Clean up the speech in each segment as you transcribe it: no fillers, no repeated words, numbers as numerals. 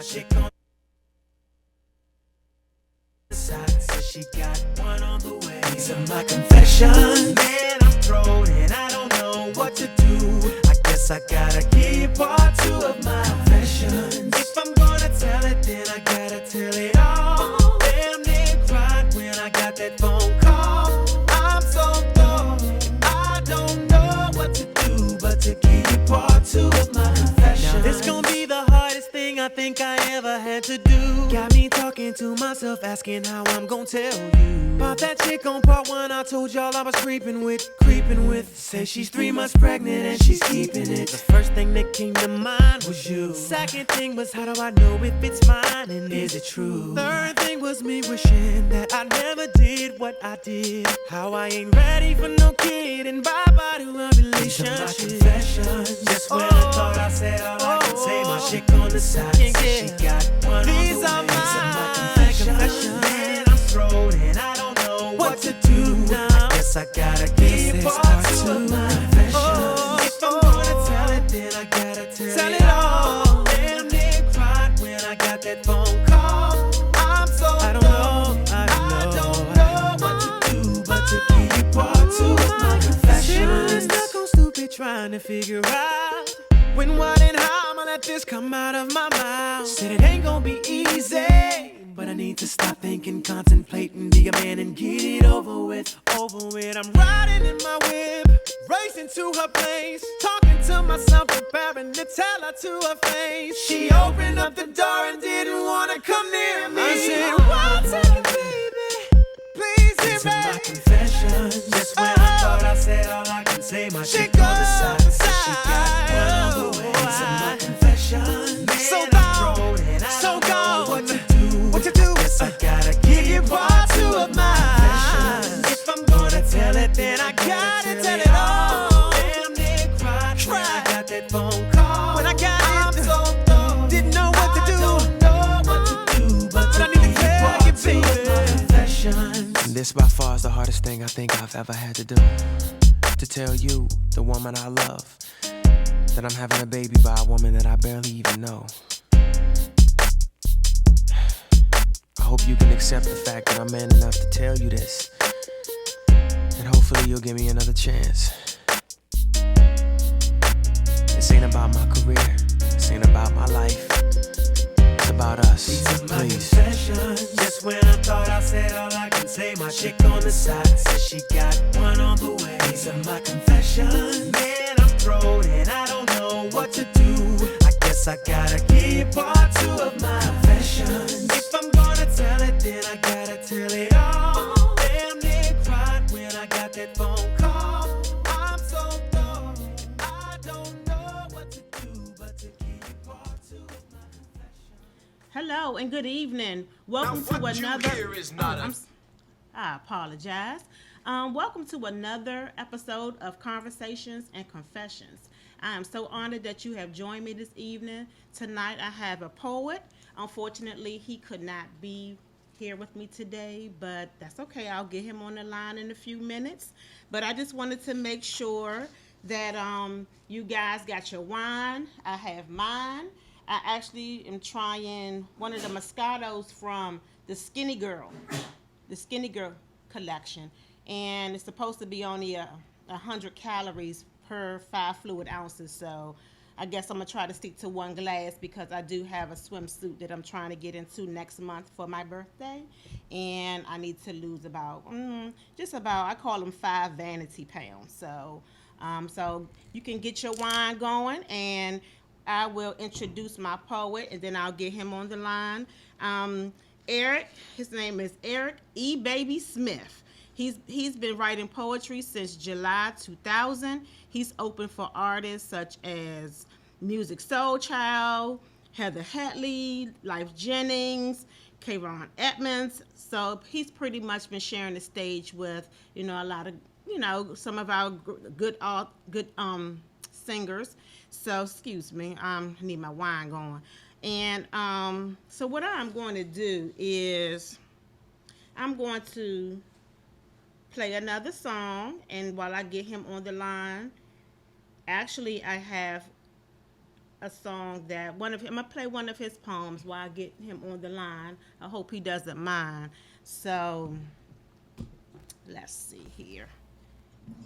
my chick on the side. Says she got one on the way. These are my confessions. Man, I'm thrown and I don't know what to do. I guess I gotta give part two of my confessions. If I'm gonna tell it, then I gotta tell it all. Damn near cried when I got that phone call. I'm so thrown, I don't know what to do but to give you part two of my confessions. Now this gon' be the hardest thing I think I ever had to do. Got me talking to myself, asking how I'm gon' tell you about that chick on part one. I told y'all I was creeping with. Say she's 3 months pregnant and she's keeping it. The first thing that came to mind was you. Second thing was, how do I know if it's mine and is it true? Third thing was me wishing that I never did what I did. How I ain't ready for no kid and bye-bye to a relationship. These are my confessions. Just when I thought I said all I could say, my chick on the side said she got one. These are my confessions. Man, I'm thrown and I don't know what to do now. I guess I gotta give part two of my confessions. If I'm gonna tell it, then I gotta tell it all. Damn near cried when I got that phone call. I'm so I don't know what to do but to give part two of my confessions. Stuck on stupid trying to figure out when, what, and how I'ma let this come out of my mouth. Said it ain't gonna be easy, but I need to stop thinking, contemplating, be a man and get it over with. I'm riding in my whip, racing to her place, talking to myself, preparing to tell her to her face. She opened up the door and didn't wanna come near me. I said, one second, baby, please hear me. These are my confessions. Just when I thought I said all I can say, my chick on the side said she got one on the way. These are my confessions. Man, so gone, so gone. What to do? Guess I gotta give you part two of mine. If I'm gonna tell it, then I gotta tell it all. Damn near cried when I got that phone call. When I got it, so thrown, didn't know what to do. Don't know what to do, but I need to tell you, baby. And this by far is the hardest thing I think I've ever had to do. To tell you, the woman I love, that I'm having a baby by a woman that I barely even know. I hope you can accept the fact that I'm man enough to tell you this. And hopefully you'll give me another chance. This ain't about my career. This ain't about my life. It's about us. These are my Please. confessions. Just when I thought I said all I can say, my chick on the side says she got one on the way. These are my confessions. Man, I'm thrown and I don't know what to do. I guess I gotta give part two of my confessions. If I'm gonna tell it, then I gotta tell it all. Damn near cried when I got that phone call. I'm so thrown, I don't know what to do but to give part two of my confessions. Hello and good evening. Welcome to another. I apologize. Welcome to another episode of Conversations and Confessions. I am so honored that you have joined me this evening. Tonight I have a poet. Unfortunately, he could not be here with me today, but that's okay. I'll get him on the line in a few minutes. But I just wanted to make sure that you guys got your wine. I have mine. I actually am trying one of the Moscatos from the Skinny Girl collection. And it's supposed to be only 100 calories per 5 fluid ounces. So I guess I'm going to try to stick to one glass because I do have a swimsuit that I'm trying to get into next month for my birthday. And I need to lose about, I call them 5 vanity pounds. So you can get your wine going and I will introduce my poet and then I'll get him on the line. Eric, his name is Eric E. Baby Smith. He's been writing poetry since July 2000. He's open for artists such as Music Soul Child, Heather Hetley, Life Jennings, Kayron Edmonds. So he's pretty much been sharing the stage with, a lot of, some of our good singers. So excuse me, I need my wine going. And so what I'm going to do is I'm going to play another song, and while I get him on the line, actually I have a song that one of him. I'm gonna play one of his poems while I get him on the line. I hope he doesn't mind. So let's see here.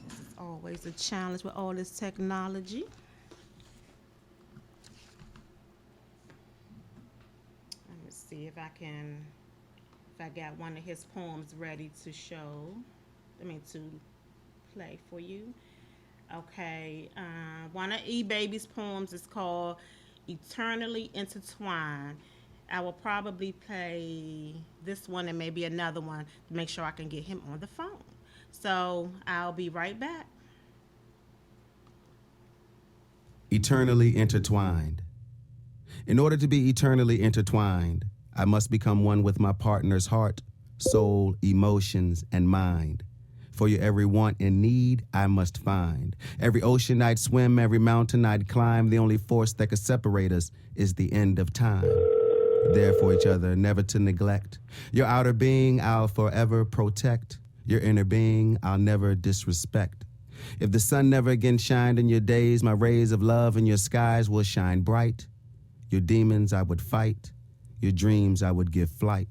This is always a challenge with all this technology. Let me see if I got one of his poems ready to show. I mean to play for you. Okay, one of E Baby's poems is called Eternally Intertwined. I will probably play this one and maybe another one to make sure I can get him on the phone. So I'll be right back. Eternally intertwined. In order to be eternally intertwined, I must become one with my partner's heart, soul, emotions, and mind. For your every want and need, I must find. Every ocean I'd swim, every mountain I'd climb. The only force that could separate us is the end of time. There for each other, never to neglect. Your outer being, I'll forever protect. Your inner being, I'll never disrespect. If the sun never again shined in your days, my rays of love in your skies will shine bright. Your demons I would fight. Your dreams I would give flight.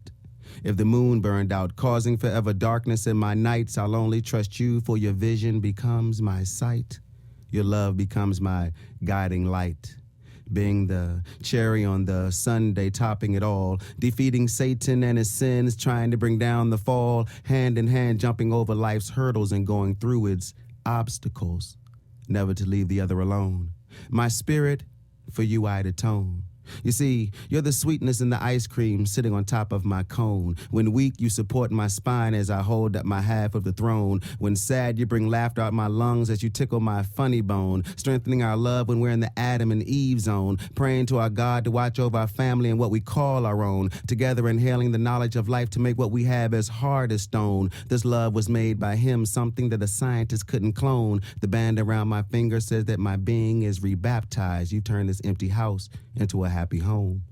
If the moon burned out, causing forever darkness in my nights, I'll only trust you, for your vision becomes my sight. Your love becomes my guiding light. Being the cherry on the sundae, topping it all, defeating Satan and his sins, trying to bring down the fall, hand in hand jumping over life's hurdles and going through its obstacles, never to leave the other alone. My spirit, for you I'd atone. You see, you're the sweetness in the ice cream sitting on top of my cone. When weak, you support my spine as I hold up my half of the throne. When sad, you bring laughter out my lungs as you tickle my funny bone. Strengthening our love when we're in the Adam and Eve zone. Praying to our God to watch over our family and what we call our own. Together inhaling the knowledge of life to make what we have as hard as stone. This love was made by him, something that a scientist couldn't clone. The band around my finger says that my being is rebaptized. You turn this empty house into a happy home.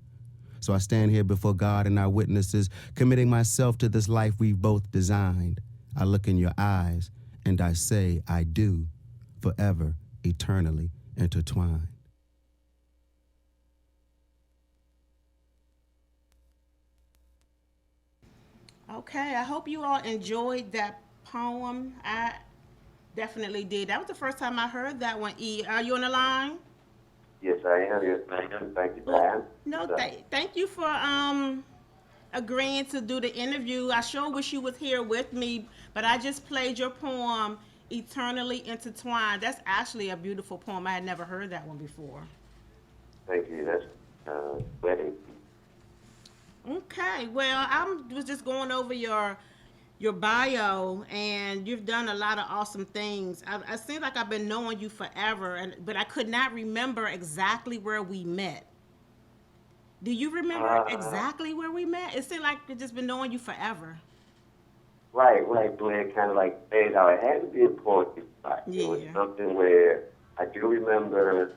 So I stand here before God and our witnesses, committing myself to this life we've both designed. I look in your eyes and I say I do, forever, eternally intertwined. Okay, I hope you all enjoyed that poem. I definitely did. That was the first time I heard that one. E, are you on the line? Yes, I am. Yes, I am. Thank you, Well, Diane. no, So, thank you for agreeing to do the interview. I sure wish you was here with me, but I just played your poem, Eternally Intertwined. That's actually a beautiful poem. I had never heard that one before. thank you. That's wedding. Okay, well, I was just going over your bio, and you've done a lot of awesome things. I seem like I've been knowing you forever, but I could not remember exactly where we met. Do you remember Uh, exactly where we met? It seemed like I've just been knowing you forever. right. The way it kind of like faded out. It had to be a poetry spot. It was Yeah. something where I do remember.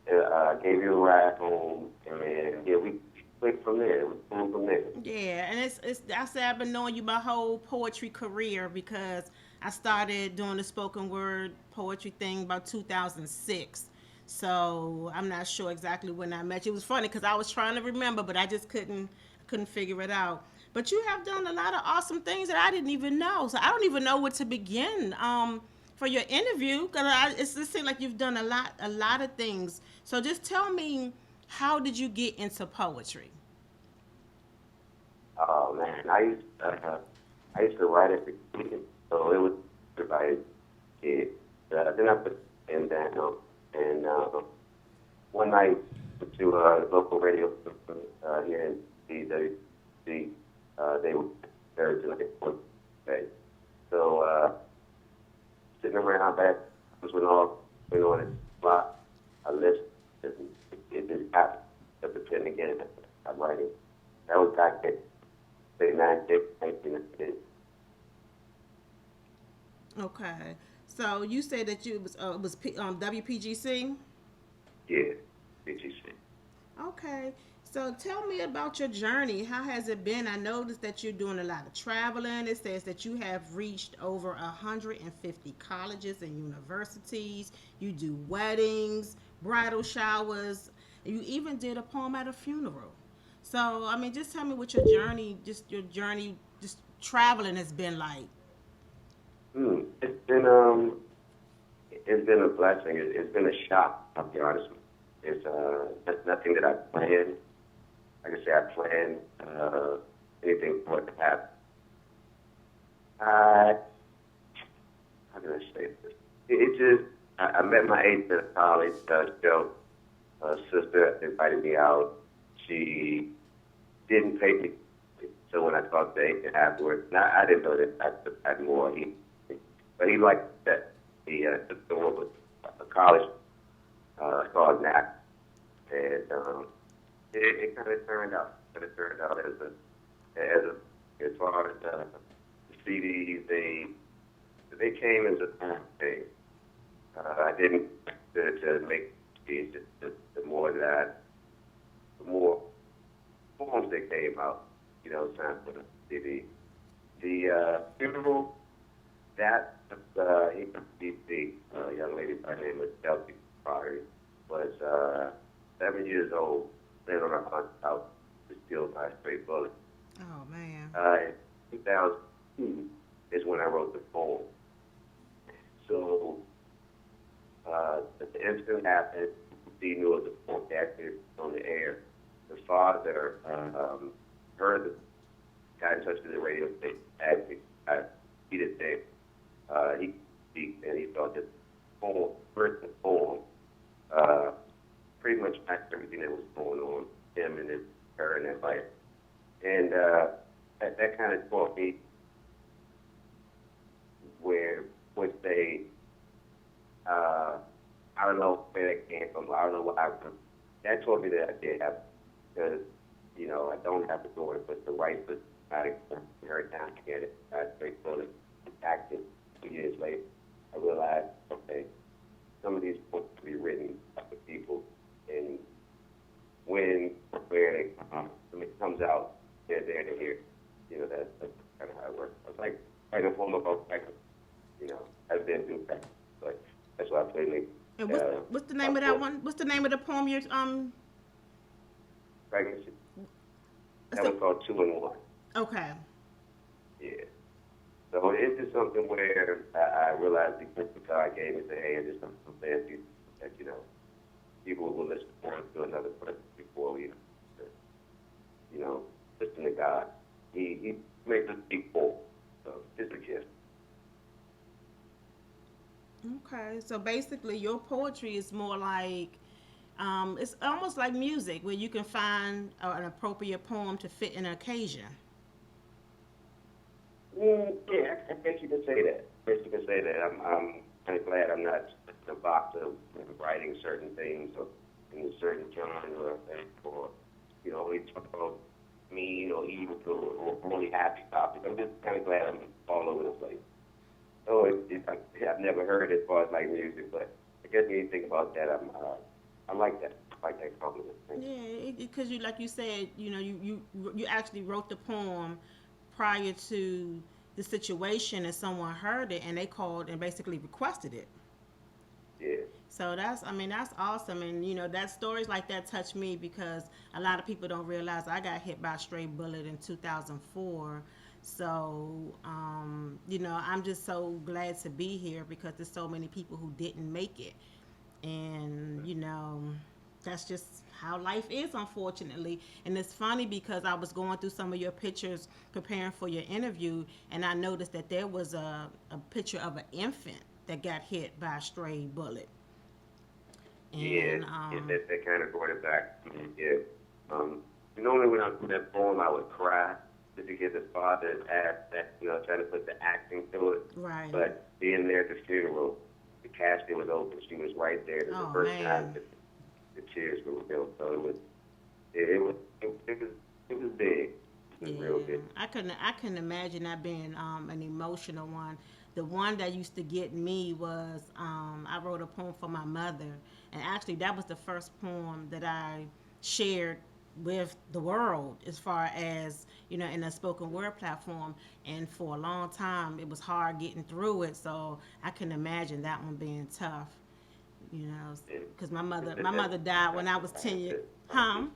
I gave you a ride home, and yeah, we clicked from there. It was cool from there. Yeah, and it's I said I've been knowing you my whole poetry career because I started doing the spoken word poetry thing about 2006. So I'm not sure exactly when I met you. It was funny because I was trying to remember, but I just couldn't figure it out. But you have done a lot of awesome things that I didn't even know. So I don't even know where to begin for your interview because it seems like you've done a lot of things. So just tell me, how did you get into poetry? Oh man, I used to write at the kid, so it was everybody's kid. Then I put it in down, and one night went to a local radio station here in DWC. They were there to like a day. So sitting around back was when all went on and block. I listened. It just happened. But then again, I'm writing. That was back then. 96, 1996. Okay. So you said that you was WPGC. Yeah, BGC. Okay. So tell me about your journey. How has it been? I noticed that you're doing a lot of traveling. It says that you have reached over 150 colleges and universities. You do weddings, bridal showers. You even did a poem at a funeral. So I mean, just tell me what your journey, just traveling has been like. It's been a blessing. It's been a shock. I'll be honest with you. It's nothing that I planned. Like I say, I planned anything for it to happen. I how can I say this? It just I met my eighth at college. Joe, sister invited me out. She didn't pay me. So when I talked to Aiken afterwards, now I didn't know that I had more. But he liked that. He took the one with a college called NAC, and it kind of turned out. As far as the CDs, they came as a thing. I didn't to make CDs. Just the more poems that came out, time for the CD. The funeral, that he from DC, a young lady by the name of Chelsea Priory, was 7 years old, living on her aunt's house, was killed by a stray bullet. Oh man. In 2002 is when I wrote the poem. So the incident happened. He knew it was a poem acted on the air. The father heard the got in touch with the radio station. Actually, he did say he speak, and he thought that poem, first and poem, pretty much matched everything that was going on, him and her and their life. And that kind of taught me where would say, I don't know where that came from. I don't know what happened. That taught me that I did have, because, I don't have to go and put the right foot out of her down to get it. I straight bullet acted 2 years later. I realized, okay, some of these books to be written by the people, and when, where when it comes out, they're there to hear. That's kind of how it works. It's like writing a poem about pregnancy. I've been through pregnancy, but that's why I play like. And what's the name of that one? What's the name of the poem you're Pregnancy. what's That the- was called 2-in-1. Okay. Yeah. So it's just something where I realized because God gave me, say, hey, it's just some fancy that, people will listen to another person before we, listen to God. He makes us equal. So it's a gift. Okay. So basically, your poetry is more like, it's almost like music, where you can find an appropriate poem to fit an occasion. Yeah, I guess you could say that. I'm kind of glad I'm not in a box of writing certain things or in a certain genre or only talk about mean or evil or only happy topics. I'm just kind of glad I'm all over the place. So I've never heard it as far as like music, but I guess when you think about that, I like that. I like that compliment. Yeah, because you, like you said, you actually wrote the poem prior to the situation, and someone heard it and they called and basically requested it. Yeah. So that's awesome, and that stories like that touch me because a lot of people don't realize I got hit by a stray bullet in 2004. So I'm just so glad to be here because there's so many people who didn't make it, and that's just how life is, unfortunately. And it's funny because I was going through some of your pictures preparing for your interview, and I noticed that there was a picture of an infant that got hit by a stray bullet. Yeah, And that kind of brought it back. Yeah. Normally when I do that poem, I would cry just to get the father's ass that, trying to put the acting to it. right. But being there at the funeral, the casket was open. She was right there. It was Oh, the first man. time that the tears were revealed. So it was big. It was real big. I couldn't imagine that being an emotional one. The one that used to get me was I wrote a poem for my mother, and actually that was the first poem that I shared with the world as far as in a spoken word platform. And for a long time, it was hard getting through it. So I can imagine that one being tough. You know, And because my mother that- my mother died when I was 10 years. Huh?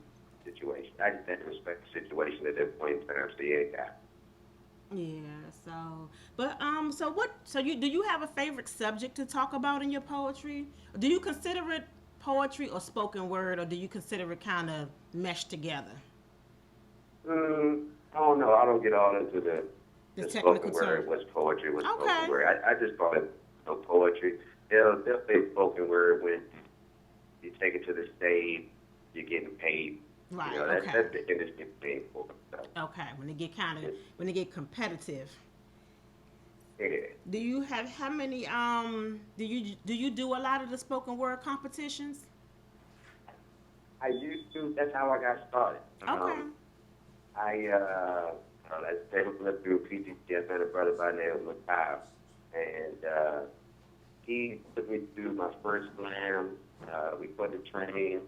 Situation. I just had to respect the situation at that point in time. So yeah, guy. Yeah. So, but so what? So you do you have a favorite subject to talk about in your poetry? Do you consider it poetry or spoken word, or do you consider it kind of meshed together? I don't know. I don't get all into The the technical spoken term. word. What's poetry? What's spoken Okay. word? I just call it poetry. They'll say spoken word when you take it to the stage, you're getting paid. Right. You know, Okay. that's the industry paid for. So, Okay. When they get kind of when they get competitive. yeah. Do you have how many do you do a lot of the spoken word competitions? I used to. That's how I got started. Okay. Let's say we lived through PTC. I met a brother by the name of Kyle, and he took me to my first slam. We put the train,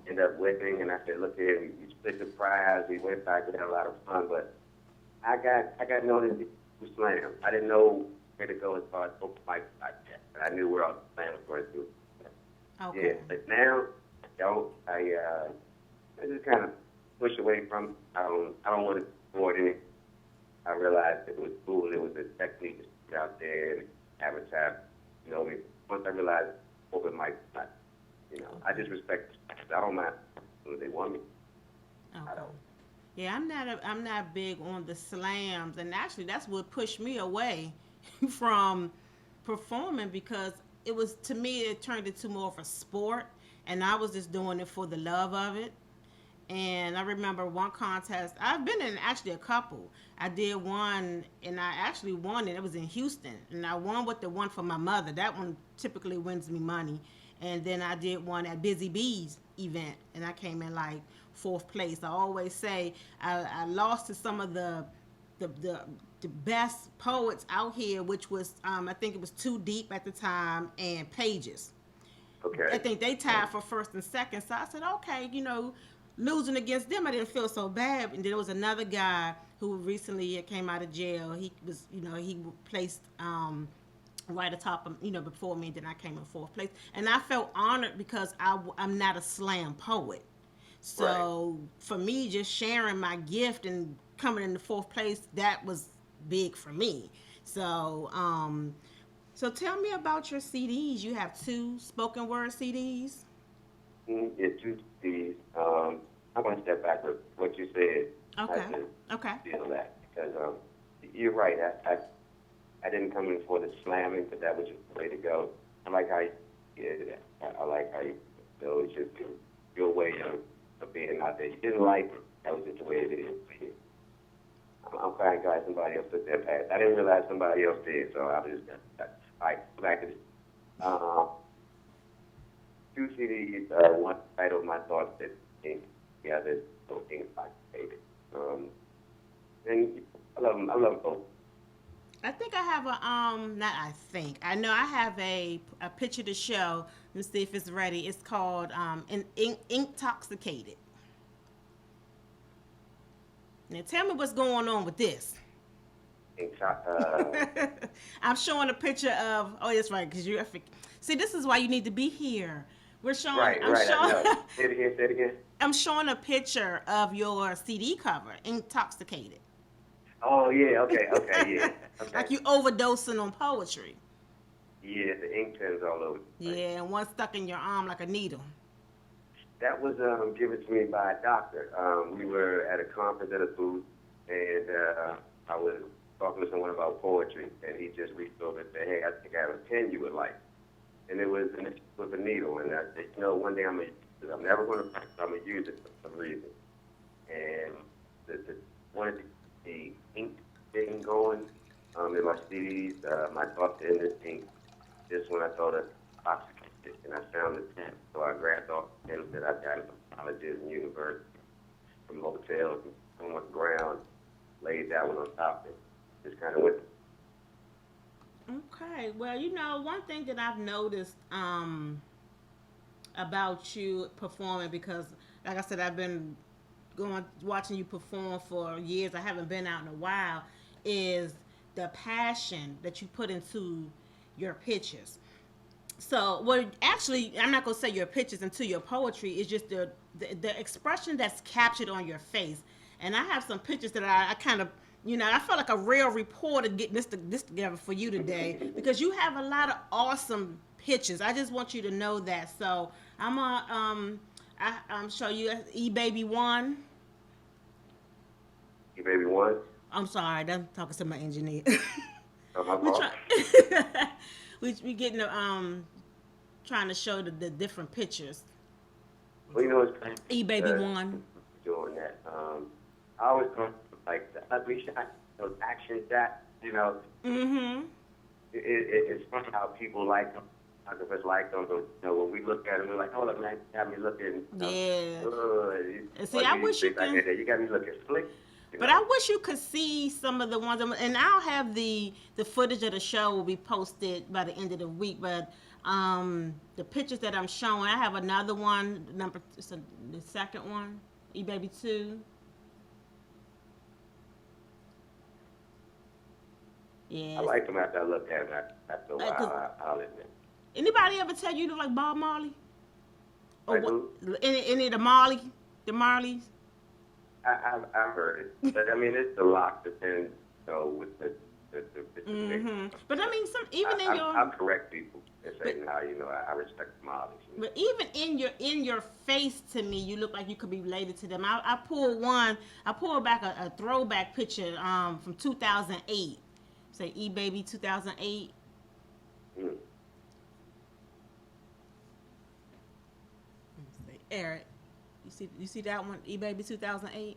ended up whipping, and I said, "Look here, we split the prize. We went back. We had a lot of fun, but I got noticed to slam. I didn't know where to go as far as open mic like that, but I knew where all the slams were to. Okay. Yeah, but now I don't. I just kind of push away from. I don't want to support any. I realized it was cool. It was a technique to get out there and advertise. You know, once I realized open mic, I just respect. I don't mind if they want me. I Okay. don't. Yeah, I'm not big on the slams, and actually that's what pushed me away from performing because it was to me it turned into more of a sport, and I was just doing it for the love of it. And I remember one contest. I've been in actually a couple. I did one, and I actually won it. It was in Houston, and I won with the one for my mother. That one typically wins me money. And then I did one at Busy Bees event, and I came in like fourth place. I always say I lost to some of the, the the best poets out here, which was I think it was Too Deep at the time and Pages. Okay. I think they tied for first and second. So I said, okay, losing against them, I didn't feel so bad. And there was another guy who recently came out of jail. He was, he placed right atop of, before me. And then I came in fourth place. And I felt honored because I'm not a slam poet. So for me, just sharing my gift and coming in the fourth place, that was big for me. So tell me about your CDs. You have two spoken word CDs. Yeah, two C's. I'm going to step back with what you said. I Okay. can Okay. feel that because you're right. I didn't come in for the slamming, but that was just the way to go. I like how you did that. I like how you feel. It's just your way of being out there. You didn't like it. That was just the way it is. I'm quite glad somebody else took that path. I didn't realize somebody else did, so I was just all right. Back to this. Two CDs. One titled "My Thoughts That Came Together," so things like David. And I love them. I love both. I think I have not I think. I know I have a picture to show. Let me see if it's ready. It's called Intoxicated. Now tell me what's going on with this. I'm showing a picture of. Oh, that's right. Because you see, this is why you need to be here. We're showing. Right. I'm I showing. know. Say it again. Say it again. I'm showing a picture of your CD cover, Intoxicated. Oh yeah. Okay. Yeah. Okay. Like you overdosing on poetry. Yeah. The ink pens all over. Yeah, and one stuck in your arm like a needle. That was given to me by a doctor. We were at a conference at a booth, and I was talking to someone about poetry, and he just reached over and said, "Hey, I think I have a pen you would like." And it was with a needle, and I said, one day I'm never going to practice. I'm gonna use it for some reason. And wanted to get the ink thing going in my CDs. My thoughts in this ink. This one I thought of oxygen, and I found the pen. So I grabbed all the pens that I got from colleges and universities, from hotels, and on the ground, laid that one on top, and just kind of went. Okay. Well, one thing that I've noticed about you performing, because like I said, I've been watching you perform for years. I haven't been out in a while. Is the passion that you put into your pictures. So, well, actually, I'm not gonna say your pictures into your poetry. It's just the expression that's captured on your face. And I have some pictures that I kind of, I felt like a real reporter getting this together for you today because you have a lot of awesome pictures. I just want you to know that. So I'm gonna show you E Baby One. You baby one. I'm sorry, I'm talking to my engineer. Oh, my we fault. try. we getting trying to show the different pictures. Well, you know what's crazy? E Baby One. Doing that. I always come like the ugly shot, those action shots. You know, Mm-hmm. it's funny how people like them. How of us like them, but when we look at them, we're like, hold up, man, you got me looking. Yeah. Good. And see, I wish you like could. that. You got me looking slick. But I wish you could see some of the ones, and I'll have the footage of the show will be posted by the end of the week. But the pictures that I'm showing, I have another one, the second one, E Baby 2. I Yeah. like them after I look at them after a while. I'll admit. Anybody ever tell you to like Bob Marley? Or Like what? who? Any of the Marleys? I've heard it, but I mean it's a lot depends, with the Mm-hmm. But I mean, even in your I correct people and say, nah, I respect the models. But even in your face, to me, you look like you could be related to them. I pulled back a throwback picture from 2008. Say E Baby 2008. Mm. Eric, you see that one, E Baby 2008.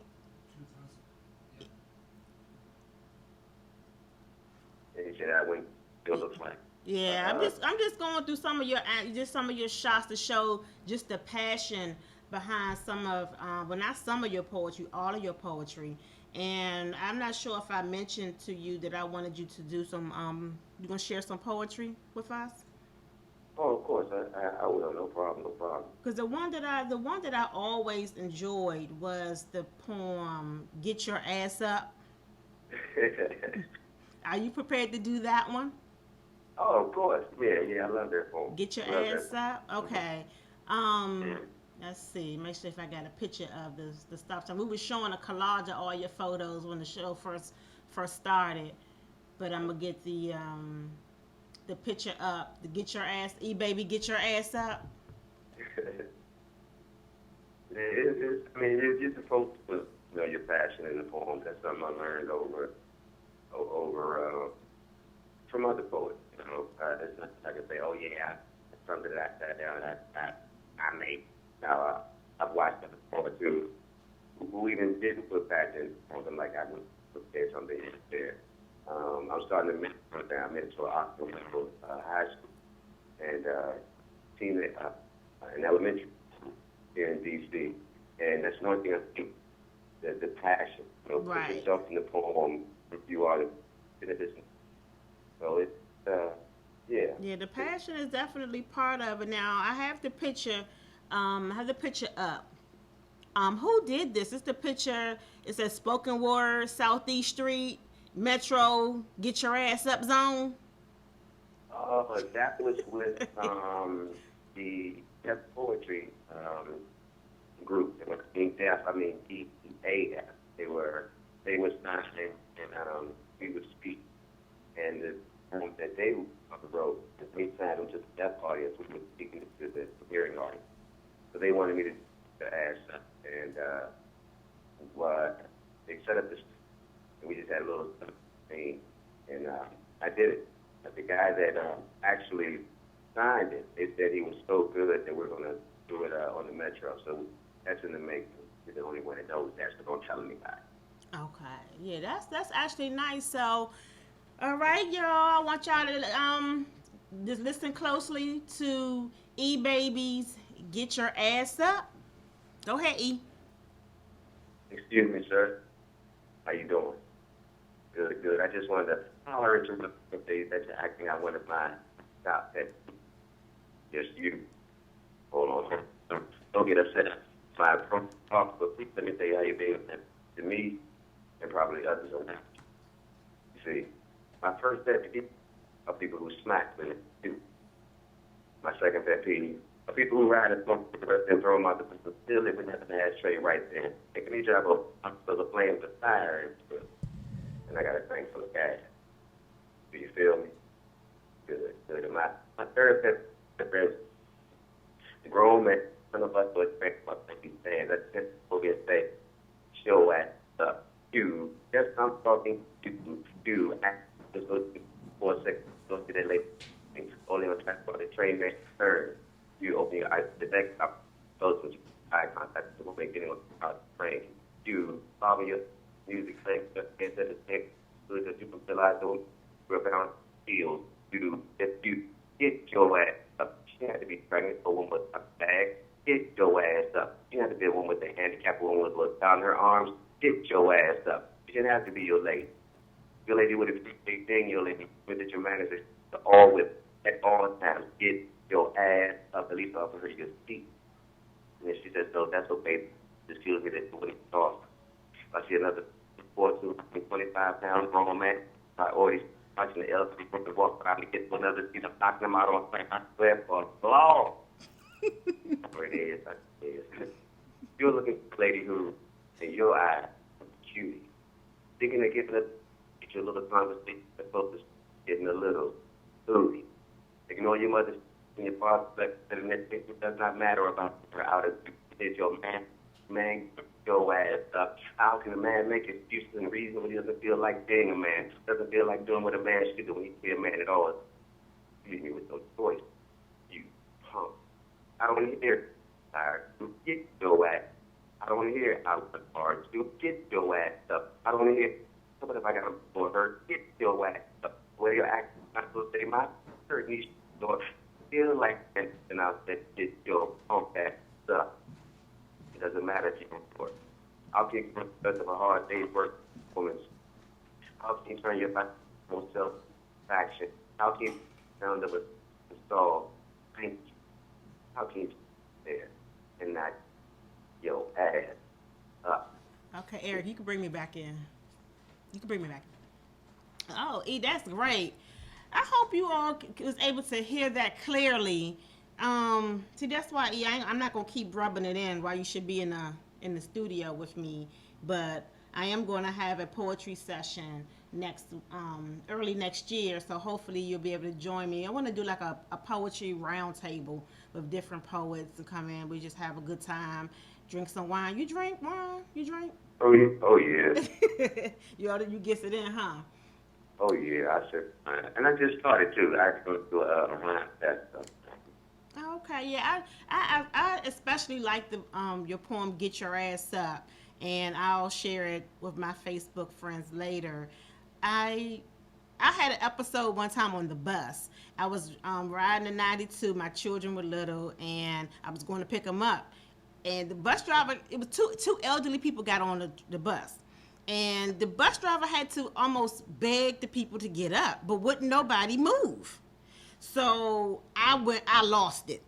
And you say that when it looks like. Yeah, I'm just going through some of your shots to show just the passion behind some of well, not some of your poetry, all of your poetry. And I'm not sure if I mentioned to you that I wanted you to do some you gonna share some poetry with us? Oh, of course, I will. No problem, no problem. Because the one that I always enjoyed was the poem "Get Your Ass Up." Are you prepared to do that one? Oh, of course. Yeah, I love that poem. Get your Love ass that. up. Okay. Let's see. Make sure if I got a picture of the stop sign. We were showing a collage of all your photos when the show first started, but I'm gonna get the picture up. The get your ass, E Baby, get your ass up. You're supposed to put your passion in the poem. That's something I learned over from other poets. It's not I can say, oh yeah, it's something that I sat down and I made. Now I've watched other poets who even didn't put passion in something like I would put something in there. I'm starting to mentor. I mentor Oxford level high school and team in elementary school here in DC, and that's one thing I think the passion. Right. Put yourself in the poem. You are in a business. So it's yeah. Yeah, the passion is definitely part of it. Now I have the picture. I have the picture up. Who did this? It's the picture. It says spoken word, Southeast Street, Metro, get your ass up zone. Oh, that was with the Def Poetry group. It was EAF. They were signing and we would speak. And the poem that they wrote, they signed them to the deaf audience, we were speaking to the hearing audience. So they wanted me to ask them, and they set up this, and we just had a little thing, and I did it. But the guy that actually signed it, they said he was so good that we're going to do it on the Metro. So that's in the making. You're the only one that knows that, so don't tell anybody. Okay, yeah, that's actually nice. So, all right, y'all, I want y'all to just listen closely to E Baby's "Get Your Ass Up." Go ahead, E. Excuse me, sir. How you doing? Good. I just wanted to holler at you that you're acting out one of mine. Stop that. Just you. Hold on. Don't get upset. My talk, but please let me tell you how you're being to me and probably others on that. You see, my first deputy are people who smack me too. second pet peeve. People who ride a smoke cigarette and throw them out the window still live in an ashtray right there. They can each have a the flames of fire and I got a tank full of gas. Do you feel me? Good, good. And my third pet peeve is the grown man, none of us will expect what he's saying. That's just what we say. Show ass up. You, just I'm talking to you. Just go to 4 seconds, go to that lady. Only on transport, the train next turn. You open your eyes to the next up. Those with eye contact will make anyone out the train. You follow your music thing, just get to the text, so that you can realize those around fields. You, if you get your ass up, she had to be pregnant, a woman with a bag. Get your ass up. She had to be a woman with a handicap, a woman with what's down her arms. Get your ass up. She didn't have to be your lady. Your lady with a big thing, your lady with your manager, all with at all times. Get your ass up, at least offer her your seat. And then she says, no, that's okay. Just excuse me, that's what it's off. I see another 25-pound grown man. I always watching the elderly from the walk around to get to another seat. I'm knocking them out on my square for a law. Where it is, you're looking for a lady who, in your eyes, is cutie. Thinking of giving get your little conversation, the focus, getting a little booty. Ignore your mother and your father, and it does not matter about her out of your man, your ass up. How can a man make excuses and reason when he doesn't feel like being a man? Doesn't feel like doing what a man should do when he be a man at all? Leave me with no choice. You punk. I don't want to hear tired. You get your ass. I don't want to hear out the hard. You get your ass up. I don't want to hear. What if I got a for her? Get your ass up. Where your act? I'm supposed to say my shirt needs to feel like that, and I'll say get your punk ass up. It doesn't matter if you're for. I'll keep the rest of a hard day's work performance. I'll keep turning your back on self-action. I'll keep sound of a install. Thank you. How can you there and not your ass up? Okay, Eric, you can bring me back in. You can bring me back in. Oh, E, that's great. I hope you all was able to hear that clearly. See, that's why E, I'm not gonna keep rubbing it in while you should be in the studio with me, but I am going to have a poetry session early next year, so hopefully you'll be able to join me. I want to do like a poetry round table with different poets to come in. We just have a good time, drink some wine. You drink wine? You drink? Oh yeah. You guess it in, huh? Oh yeah, I should. And I just started too. I go to a rhyme test. Okay, yeah, I especially like the your poem "Get Your Ass Up," and I'll share it with my Facebook friends later. I had an episode one time on the bus. I was riding a 92. My children were little, and I was going to pick them up. And the bus driver, it was two elderly people got on the bus. And the bus driver had to almost beg the people to get up, but wouldn't nobody move. So I lost it.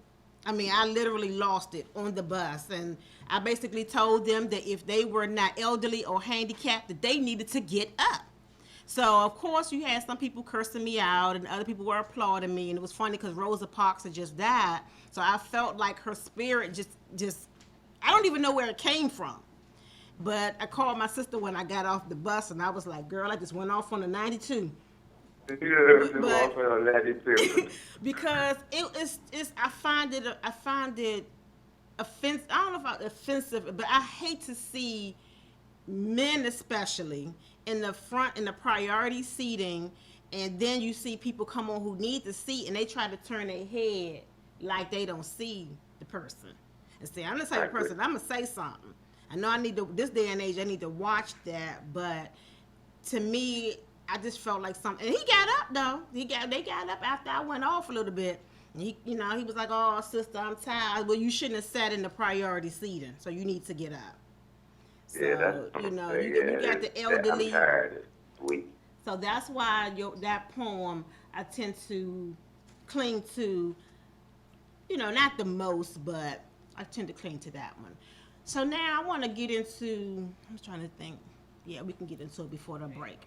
I mean, I literally lost it on the bus. And I basically told them that if they were not elderly or handicapped, that they needed to get up. So, of course, you had some people cursing me out and other people were applauding me. And it was funny because Rosa Parks had just died. So I felt like her spirit just I don't even know where it came from. But I called my sister when I got off the bus, and I was like, girl, I just went off on a 92. Yeah, off on 92. Because I find it offensive. I don't know if it's offensive, but I hate to see men especially in the front in the priority seating, and then you see people come on who need the seat and they try to turn their head like they don't see the person. And say, I'm the type of person, I'm gonna say something. I know I need to, this day and age, I need to watch that, but to me, I just felt like something. And he got up though. They got up after I went off a little bit. And he was like, "Oh, sister, I'm tired." Well, you shouldn't have sat in the priority seating, so you need to get up. So, yeah, that's you got the elderly. I'm tired. It's weak. So that's why that poem I tend to cling to. Not the most, but I tend to cling to that one. So now I want to get into. I'm trying to think. Yeah, we can get into it before the break.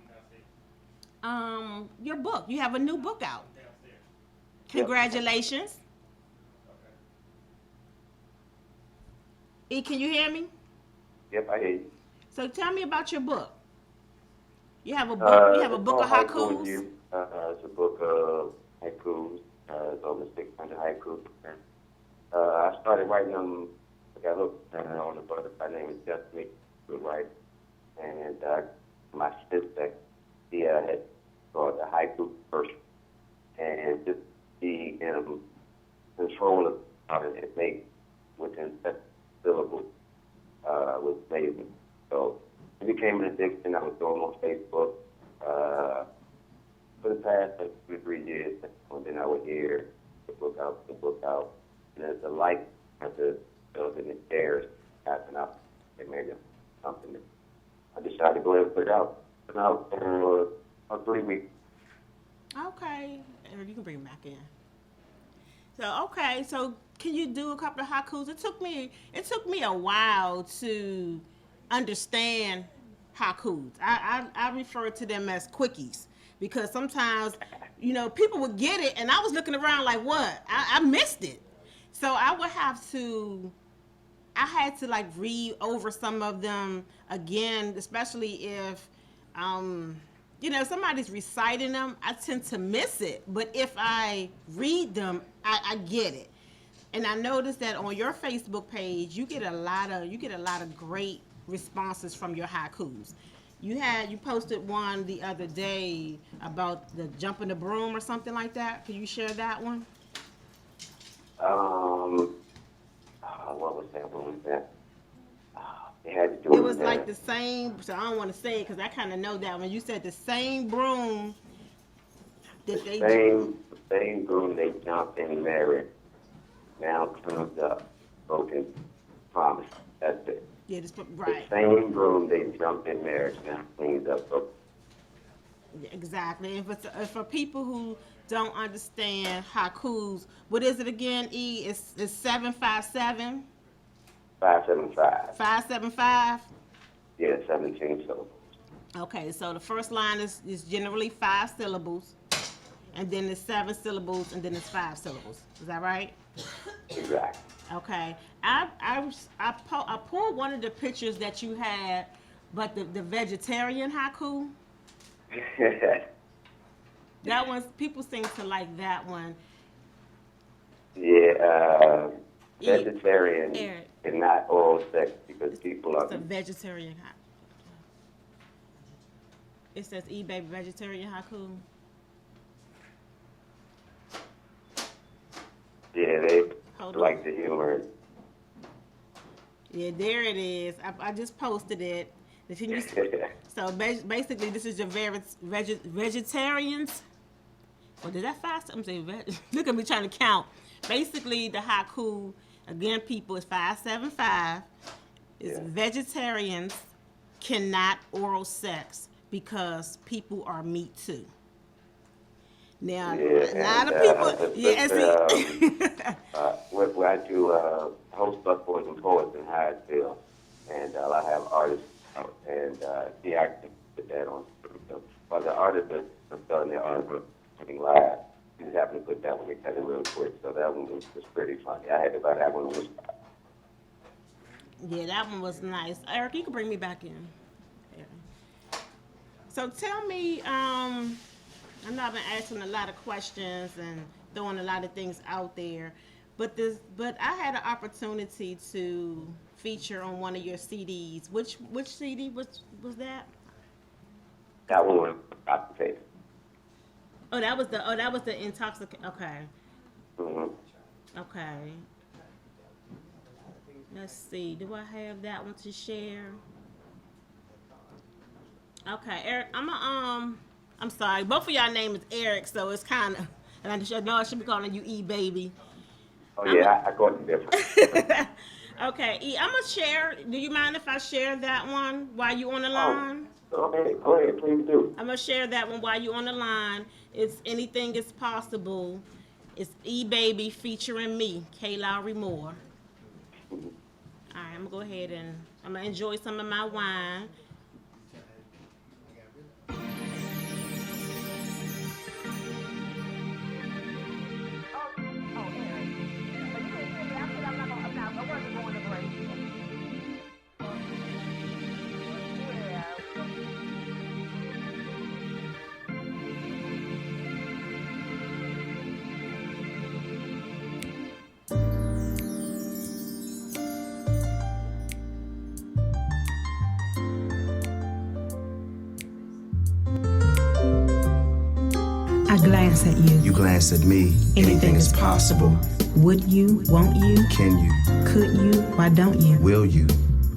Your book. You have a new book out. Congratulations. E, can you hear me? Yep, I hear you. So tell me about your book. You have a book. You have a It's book of called Haiku and haikus. You. It's a book of haikus. It's over 600 haikus. I started writing them. I got hooked on the butterfly name is Destiny. Good writer. And my sister, she had called the haiku first. And just the control of how it makes within 7 syllables was amazing. So it became an addiction. I was going on Facebook for the past like 2 or 3 years. And then I would hear the book out. And there's a light at the building the stairs passing up. It made it something that I decided to go ahead and put it out. Put it out for about 3 weeks. Okay, Eric, you can bring it back in. So okay, so can you do a couple of haikus? It took me a while to understand haikus. I refer to them as quickies because sometimes, people would get it, and I was looking around like, what? I missed it. So I had to like read over some of them again, especially if somebody's reciting them. I tend to miss it, but if I read them, I get it. And I noticed that on your Facebook page, you get a lot of great responses from your haikus. You posted one the other day about the jumping the broom or something like that. Can you share that one? What was that? What was that? They had to do It was that. like the same. So I don't want to say it because I kind of know that when you said the same broom that they. Same broom they jumped in married. Now comes up broken promise. That's it. Yeah, The right. same broom they jumped in marriage now cleans up broken. Yeah, exactly. And for people who don't understand haikus, what is it again? E, it's 757. 575. 575. Yeah, 17 syllables. Okay, so the first line is generally 5 syllables, and then it's 7 syllables, and then it's 5 syllables. Is that right? Exactly. Okay. I pulled one of the pictures that you had, but the vegetarian haiku. That one, people seem to like that one. Yeah, vegetarian Eric. and not oral sex because people are. It's a vegetarian haiku. It says eBay vegetarian haiku. Yeah, they Hold like on. the humor. Yeah, there it is. I just posted it. So basically, this is your vegetarians. Or did that fast? I'm saying, look at me trying to count. Basically, the haiku, again, people, is 575. It's vegetarians cannot oral sex because people are meat too. Now, a lot of people, Where I do host Busboys and Poets in Hyattsville, and I have artists out, and the actor put that on. But the artists are selling their art coming live. He just happened to put that one together real quick, so that one was pretty funny. I had to buy that one. Yeah, that one was nice. Eric, you can bring me back in. So tell me, I know I've been asking a lot of questions and throwing a lot of things out there, but I had an opportunity to feature on one of your CDs. Which CD was that? That one was about to take. Oh, that was the intoxicant. Okay. Mm-hmm. Okay. Let's see. Do I have that one to share? Okay, Eric. I'm sorry. Both of y'all name is Eric, so it's kind of. And I know I should be calling you E baby. Oh yeah, I got it different. Okay, E. I'm gonna share. Do you mind if I share that one while you on the line? Go ahead, please do. I'm gonna share that one while you on the line. It's Anything Is Possible. It's E Baby featuring me, K. Lowry Moore. All right, I'm gonna go ahead and I'm gonna enjoy some of my wine. I glance at you. You glance at me. Anything is possible. Would you? Won't you? Can you? Could you? Why don't you? Will you?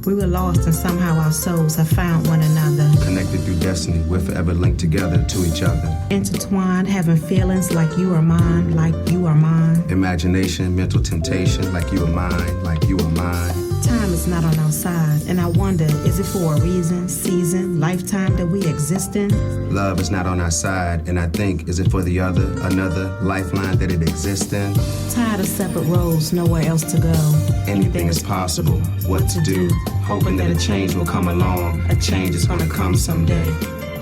We were lost and somehow our souls have found one another. Connected through destiny, we're forever linked together to each other. Intertwined, having feelings like you are mine, like you are mine. Imagination, mental temptation, like you are mine, like you are mine. Time is not on our side, and I wonder, is it for a reason, season, lifetime that we exist in? Love is not on our side, and I think, is it for the other, another lifeline that it exists in? Tired of separate roads, nowhere else to go. Anything is possible. What to do? Hoping that a change will come along. A change is gonna come someday.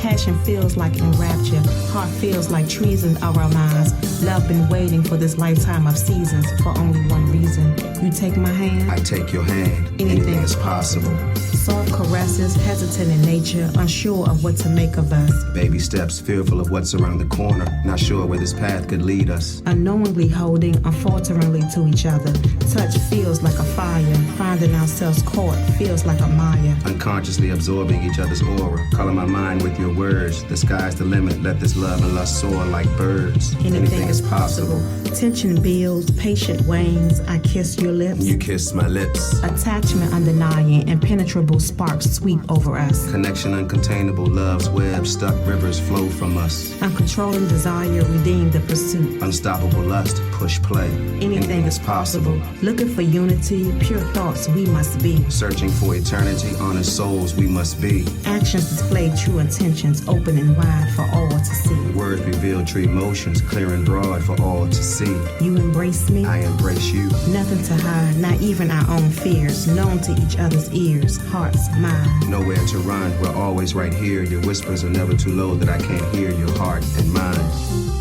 Passion feels like enrapture. Heart feels like treason of our minds. Love been waiting for this lifetime of seasons for only one reason. You take my hand. I take your hand. Anything is possible. Soft caresses, hesitant in nature, unsure of what to make of us. Baby steps, fearful of what's around the corner. Not sure where this path could lead us. Unknowingly holding, unfalteringly to each other. Touch feels like a fire. Finding ourselves caught feels like a mire. Unconsciously absorbing each other's aura. Color my mind with your words. The sky's the limit. Let this love and lust soar like birds. Anything is possible. Tension builds, patient wanes. I kiss your lips. You kiss my lips. Attachment undenying, impenetrable sparks sweep over us. Connection uncontainable, love's web, stuck rivers flow from us. Uncontrolling desire, redeem the pursuit. Unstoppable lust, push play. Anything is possible. Looking for unity, pure thoughts we must be. Searching for eternity, honest souls we must be. Actions display true intentions, open and wide for all to see. Words reveal true emotions, clear and broad for all to see. You embrace me, I embrace you. nothing to hide, not even our own fears, known to each other's ears, hearts, mind. Nowhere to run, we're always right here. Your whispers are never too low that I can't hear your heart and mind.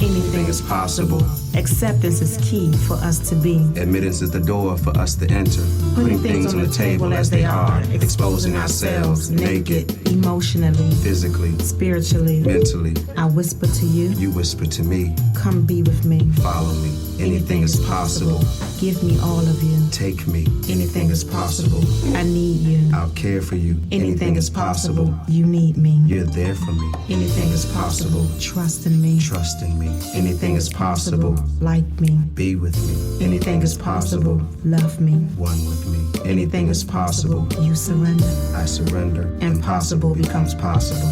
Anything is possible. Acceptance is key for us to be. Admittance is the door for us to enter. Putting things on the table as they are. Exposing ourselves naked. Emotionally, Physically, spiritually. mentally. I whisper to you, You whisper to me, come be with me. follow me. Anything is possible. Give me all of you. Take me. Anything is possible. I need you. I'll care for you. Anything is possible. You need me. You're there for me. Anything is possible. Trust in me. Trust in me. Anything is possible. Like me. Be with me. Anything is possible. Love me. One with me. Anything is possible. You surrender. I surrender. Impossible becomes possible.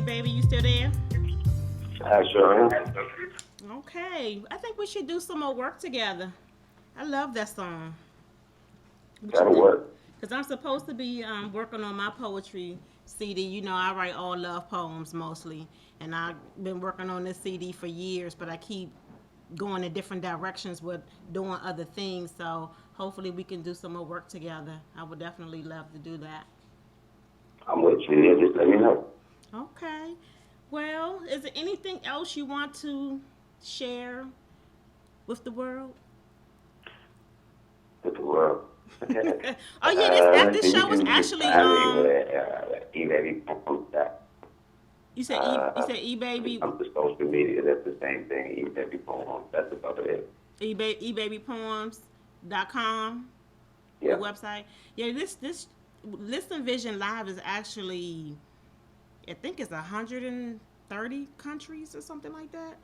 Baby, you still there? I sure am. Okay, I think we should do some more work together. I love that song. That'll work. Because I'm supposed to be working on my poetry CD. You know, I write all love poems mostly. And I've been working on this CD for years, but I keep going in different directions with doing other things. So hopefully we can do some more work together. I would definitely love to do that. I'm with you. Yeah, just let me know. Okay. Well, is there anything else you want to share with the world? With the world. Oh yeah, this show is actually you said eBaby. I'm the social media. That's the same thing. eBaby poem. That's about it. eBabypoems.com. Yeah. The website. Yeah, this Listen Vision Live is actually, I think it's 130 countries or something like that.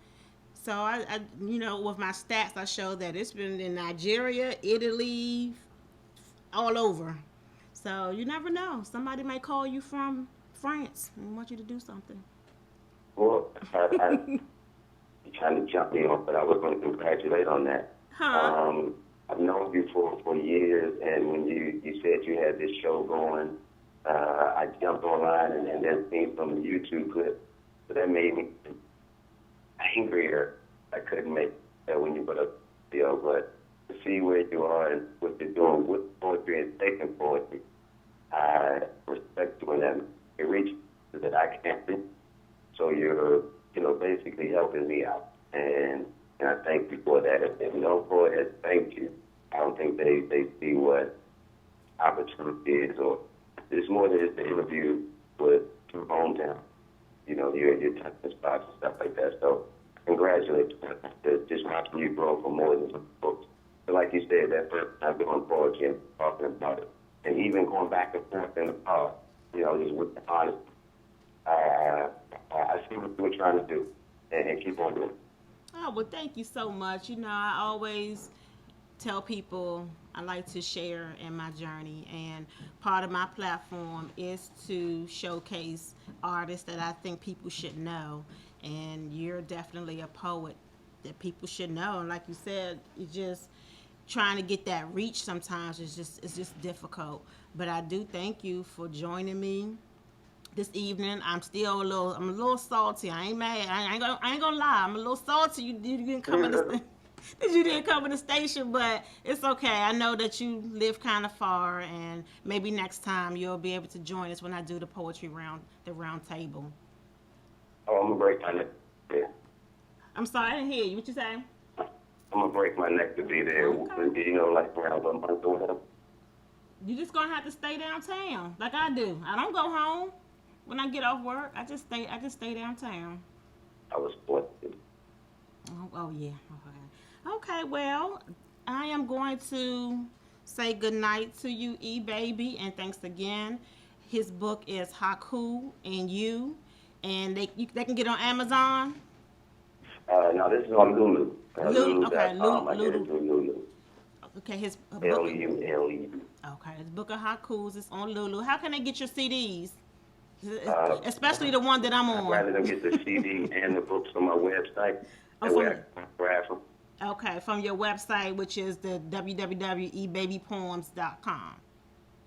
So I you know, with my stats, I show that it's been in Nigeria, Italy, all over. So you never know. Somebody might call you from France and want you to do something. Well, you're trying to jump me off, but I was going to congratulate on that. Huh? I've known you for years, and when you said you had this show going, I jumped online and then seen some YouTube clips. So that made me angrier. I couldn't make that when you put up the video, but to see where you are and what you're doing with poetry and taking poetry, I respect you in that. It reaches that I can't reach. So you're, basically helping me out. And I thank you for that. they see what opportunity is, or it's more than just an interview with your hometown. You know, your touching spots and stuff like that. So congratulations. Just watching you grow for more than just books. So like you said, that first time doing poetry and talking about it, and even going back and forth in the past, you know, just with the honesty. I see what you were trying to do, and keep on doing it. Oh, well, thank you so much. You know, I always tell people I like to share in my journey, and part of my platform is to showcase artists that I think people should know, and you're definitely a poet that people should know. And like you said, it's just trying to get that reach sometimes is just difficult. But I do thank you for joining me this evening. I'm still a little salty. I ain't mad. I ain't gonna lie. I'm a little salty. You didn't come in the you didn't come in the station, but it's okay. I know that you live kind of far, and maybe next time you'll be able to join us when I do the poetry round table. Oh, I'm gonna break my neck. Yeah. I'm sorry, I didn't hear you. What you say? I'm gonna break my neck to be there. Okay. You know, like around 1 month or whatever. You just gonna have to stay downtown, like I do. I don't go home when I get off work. I just stay downtown. I was forced to. Oh yeah. Okay, well, I am going to say goodnight to you, E-Baby, and thanks again. His book is Haku and You, and they can get on Amazon. No, this is on Lulu. Lulu, okay, I get it Lulu. through Lulu. Okay, his book. Lulu. Okay, his book of Hakus is on Lulu. How can they get your CDs? Especially the one that I'm on. I'd rather them get the CD and the books from my website. Oh, That way I can grab them. Okay, from your website, which is the www.ebabypoems.com.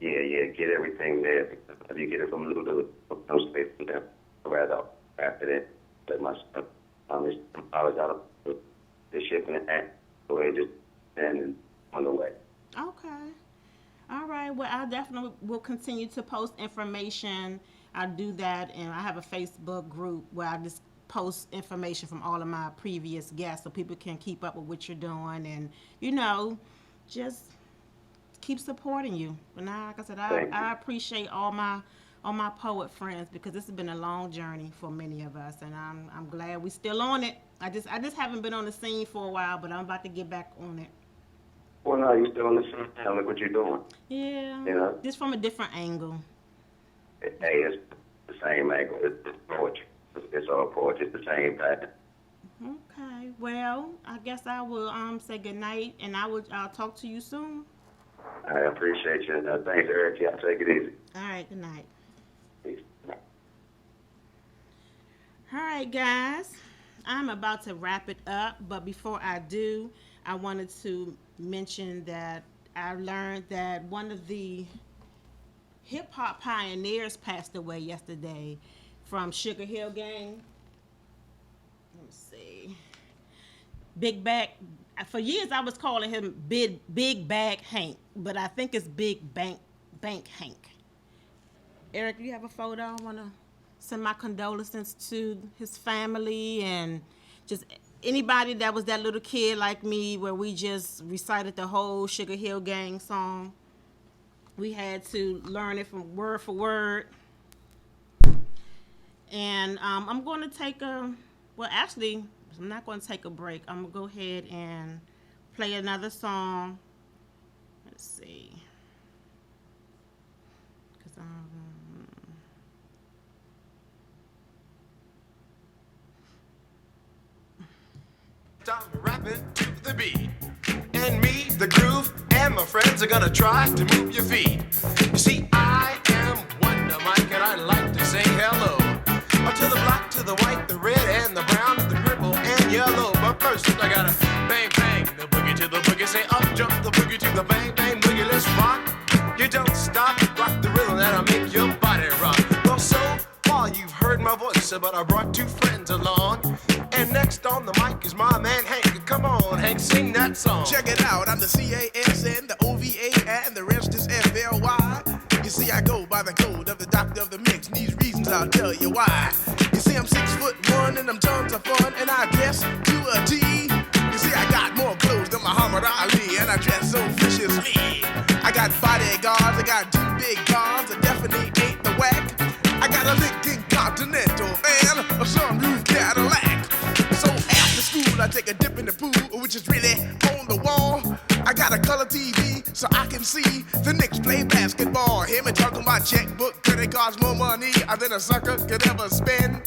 Yeah, get everything there. If you get it from Lulu, no space from them. Right off after that, let my stuff. It's $2 out of the shipping and that. So it just and on the way. Okay. All right. Well, I definitely will continue to post information. I do that, and I have a Facebook group where I just post information from all of my previous guests so people can keep up with what you're doing, and, you know, just keep supporting you. But now, like I said, I appreciate all my poet friends, because this has been a long journey for many of us, and I'm glad we still on it. I just haven't been on the scene for a while, but I'm about to get back on it. Well, no, you're still on the same time. Look what you're doing. Yeah. You know? Just from a different angle. Hey, it's the same angle. It's poetry. It's all poetry. It's the same thing. Okay. Well, I guess I will say good night, and I'll talk to you soon. I appreciate you. Thanks, Eric. Y'all take it easy. All right. Good night. Peace. All right, guys. I'm about to wrap it up, but before I do, I wanted to mention that I learned that one of the hip-hop pioneers passed away yesterday from Sugar Hill Gang. Let's see. Big Back. For years, I was calling him Big Bag Hank, but I think it's Big Bank Hank. Eric, you have a photo? I want to send my condolences to his family and just anybody that was that little kid like me, where we just recited the whole Sugar Hill Gang song. We had to learn it from word for word. And I'm going to take I'm not going to take a break. I'm going to go ahead and play another song. Let's see. I'm rapping to the beat, and me, the groove, and my friends are gonna try to move your feet. You see, I am Wonder Mike, and I like to say hello to the black, to the white, the red, and the brown, the purple, and yellow. But first, I gotta bang bang the boogie to the boogie, say up jump the boogie to the bang bang boogie. Let's rock. You don't stop, rock the rhythm that'll make your body rock. Well, so far you've heard my voice, but I brought two friends along. And next on the mic is my man Hank. Come on, Hank, sing that song. Check it out, I'm the CASN, the OVA, and the rest is FLY. You see, I go by the code of the doctor of the mix, and these reasons I'll tell you why. You see, I'm 6'1", and I'm tons of fun, and I dress to a T. You see, I got more clothes than Muhammad Ali, and I dress so vicious just me. I got bodyguards, I got two big guns, I definitely ain't the whack. I got a Lincoln Continental and a sunroof Cadillac. So after school, I take a dip in the pool, which is really on the wall. I got a color TV so I can see the Knicks play basketball. Him and talking my checkbook, credit cards, more money than a sucker could ever spend.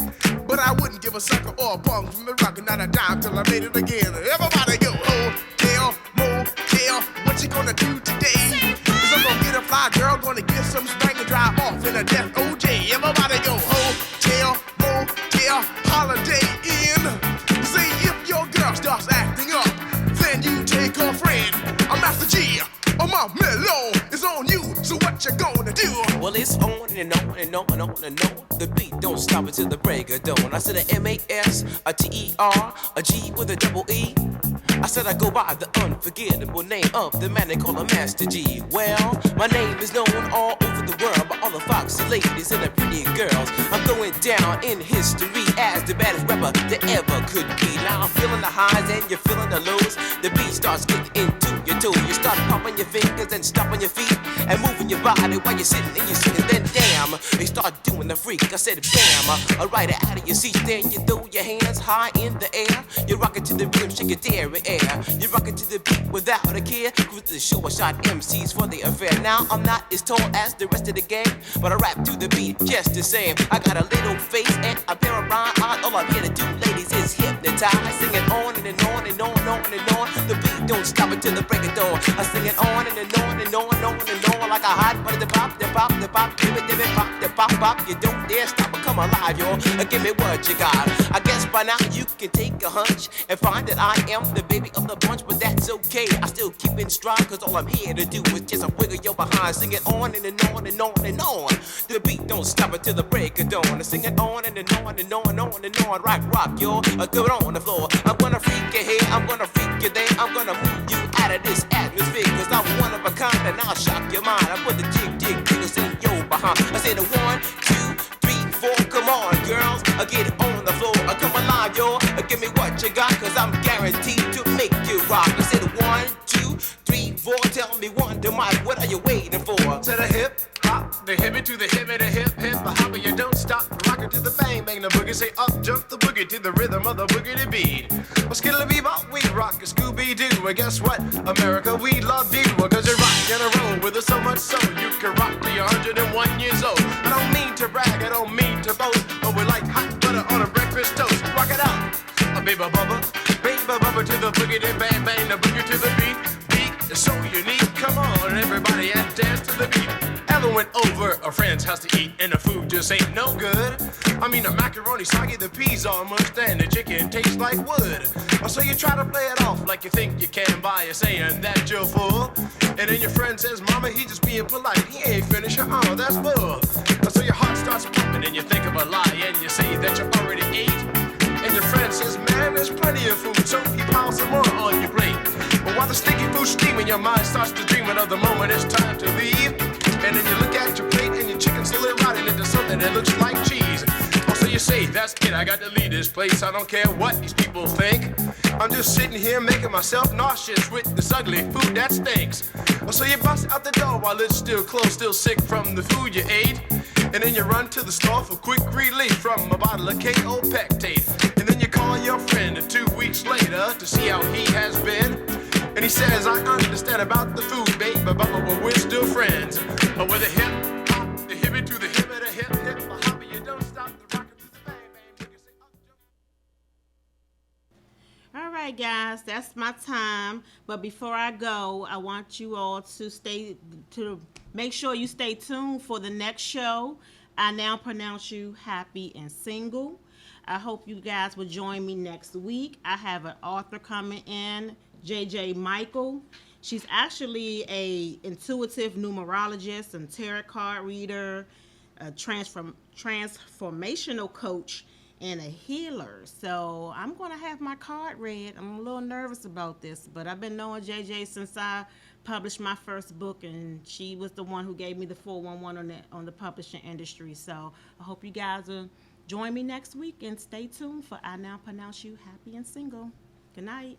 But I wouldn't give a sucker or a punk from the rock, not a dime till I made it again. Everybody go, hotel, motel, what you gonna do today? Cause I'm gonna get a fly girl, gonna get some spank and drive off in a death OJ. Everybody go, hotel, motel, holiday inn. Say if your girl starts acting up, then you take her friend. I'm Master G, my mellow is on you, so what you gonna do? Well, it's on and on and on and on and on. The beat don't stop until the break of dawn. I said a M-A-S, a T-E-R, a G with a double E. I said I go by the unforgettable name of the man they call a Master G. Well, my name is known all over the world by all the foxy ladies and the pretty girls. I'm going down in history as the baddest rapper that ever could be. Now I'm feeling the highs and you're feeling the lows. The beat starts getting into your toe. You start popping your fingers and stomping your feet and moving your body while you're sitting and you're sitting. Then damn, they start doing the freak. I said bam, right out of your seat. Then you throw your hands high in the air. You rock it to the rhythm, shake your dairy air. You rock it to the beat without a care. Cruise to the show, I shot MCs for the affair. Now I'm not as tall as the rest of the gang, but I rap to the beat just the same. I got a little face and a pair of rhyme eyes. All I'm here to do, ladies, is hypnotize. Sing it on and on and on and on and on. The beat don't stop until the break of dawn. I sing it on and on and on and on and on like a hot butter. The pop, the pop, the pop, give it, pop, the pop, pop. You don't dare stop or come alive, y'all. Give me what you got. I guess by now you can take a hunch and find that I am the baby of the bunch, but that's okay. I still keep in stride, cause all I'm here to do is just a wiggle your behind. Sing it on and on and on and on. The beat don't stop until the break of dawn. I sing it on and on and on and on and on. Rock, y'all. Go on the floor. I'm gonna freak you here, I'm gonna freak you there. I'm gonna move you out of this atmosphere, cause I'm one of a kind and I'll shock your mind. I put the jiggles in your behind. I say the 1, 2, 3, 4. Come on, girls, get it on the floor. Come alive, y'all. Give me what you got, cause I'm guaranteed to make you rock. I said 1, 2, 3, 4. Tell me Wonder Mike, what are you waiting for? To the hip hop, the hippie to the hippie, the hip hip, the hopper, you don't stop. Rock it to the bang bang, the boogie. Say up, jump the boogie to the rhythm of the boogie to beat. Well, skittle bebop, we rock a Scooby Doo. And guess what? America, we love you. Cause you rock in a row with us so much so you can rock till you're 101 years old. I don't mean to brag, I don't mean to boast, but we're like hot butter on a breakfast toast. Rock it out, baby bubba to the boogie, then bang bang, the boogie to the beat. Beat is so unique. Come on, everybody, and dance to the beat. Ever went over a friend's house to eat and the food just ain't no good? I mean, the macaroni soggy, the peas are mushed, and the chicken tastes like wood. So you try to play it off like you think you can by saying that you're full. And then your friend says, Mama, he just being polite. He ain't finished. Oh, that's bull. So your heart starts pumping and you think of a lie and you say that you already ate. And your friend says, man, there's plenty of food, so he piles some more on your plate. But while the sticky food's steaming, your mind starts to dreaming of the moment it's time to leave. And then you look at your plate and your chicken slowly rotting into something that looks like cheese. So you say, that's it, I got to leave this place. I don't care what these people think. I'm just sitting here making myself nauseous with this ugly food that stinks. So you bust out the door while it's still closed, still sick from the food you ate. And then you run to the store for quick relief from a bottle of KO Pectate. And then you call your friend 2 weeks later to see how he has been. And he says, I understand about the food, babe, but we're still friends. But with a hip hop, the hippie to the hippie, the hip hip, the hopper, you don't stop the rocket to the bang bang. You can say, up, jump. All right, guys, that's my time. But before I go, I want you all to make sure you stay tuned for the next show. I now pronounce you happy and single. I hope you guys will join me next week. I have an author coming in, JJ Michael. She's actually a intuitive numerologist and tarot card reader, a transformational coach, and a healer. So I'm going to have my card read. I'm a little nervous about this, but I've been knowing JJ since I published my first book, and she was the one who gave me the 411 on the publishing industry. So I hope you guys will join me next week and stay tuned for I Now Pronounce You Happy and Single. Good night.